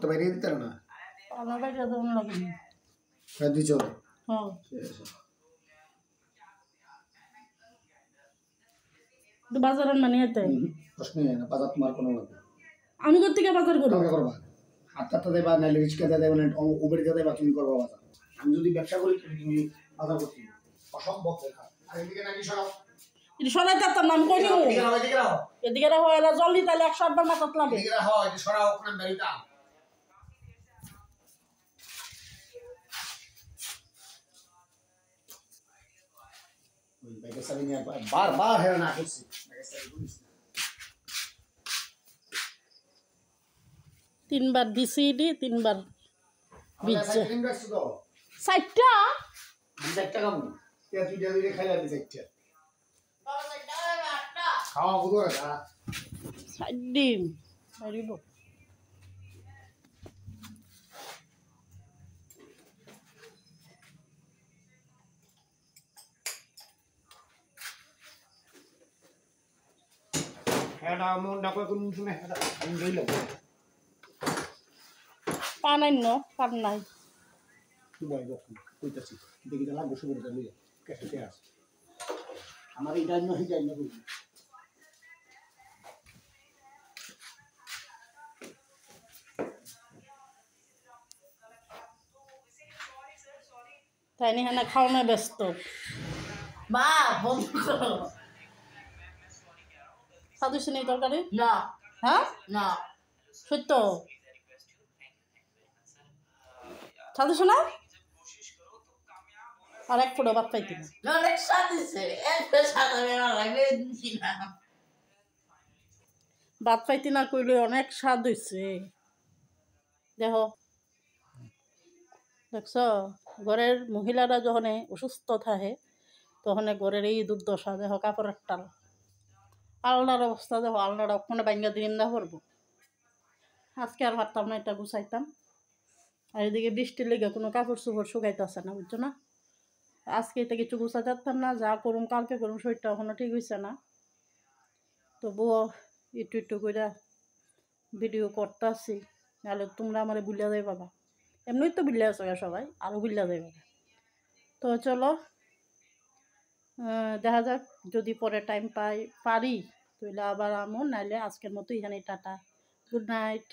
তো বাইরে দিতে না আমার বাইরে তো অন্য লাগে হ্যাঁ দিছো হ্যাঁ তো বাজার মানে এতে প্রশ্ন না বাজার তোমার কোনো লাগে আমি করতে গিয়ে বাজার করবো কালকে করবা হাতটা দেবা নাইলে রিস্কা দেবা না উবের দেবা তুমি করবা বাজার আমি যদি ব্যবসা করি তুমি বাজার করতে অসম্ভব দেখা আর এদিকে নাকি সরাও এটা সরাই তার নাম কই দিব এদিকে রাখো এরা জলদি তাহলে 100 বার মাথা লাগে এদিকে রাখো এটা সরাও ওখানে বেরিটা ওই ব্যাগে সারি নিয়ে বারবার হেরা না করছি ব্যাগে সারি বলিস 3 বার দিছি দি 3 বার বিচ্ছে ক্রিম রাখছো তো 60টা আমি 60 টাকা মু তে তুই ডেলিভারি খাইলা দি 60 খাওয়া বুঝো না 60 ডিম মারিব হেডা মন ডাকো কোন শুনে হেডা আমি লইলাম পান নাই তুই বল যখন কইতাছি দেখি যা লাগবে সুবিধা লইয়া কেটে আস আমার এই ডাইন নহি যাই না কই তাই নি হানা খাওয়ানো ব্যস্ত মা বন্ধ করো সাদুসে নেই তরকারি না হ্যাঁ না সত্য সাদুসে না আর এক ফুটো ভাত পাইতি না অনেক স্বাদ দিছে একটা স্বাদ আমি আমার লাগে দিছি না ভাত পাইতি না কইলে অনেক স্বাদ হইছে দেখো দেখছ ঘরের মহিলারা যখন অসুস্থ থাকে তখন ঘরের এই দুর্দশা দেখো কাপড়ের টাল আলনার অবস্থা দেখো আলনাটা ওখানে বাইঙ্গা দিন না করবো আজকে আর পারতাম না এটা গুছাইতাম আর এদিকে বৃষ্টির লেগে কোনো কাপড় চোপড় শুকাইতেছে না বুঝছো না আজকে এটা কিছু গুছাতে পারতাম না যা করুম কালকে করুম শরীরটা এখনো ঠিক হয়েছে না তবুও একটু একটু করে ভিডিও করতেছি নাহলে তোমরা আমার বুলিয়া যাই বাবা এমনিই তো বিল্লা আছে সবাই আরও বিল্লা যাই বাবা তো চলো দেখা যাক যদি পরে টাইম পারি তাহলে আবার আমো নাইলে আজকের মতো এখানে টাটা গুড নাইট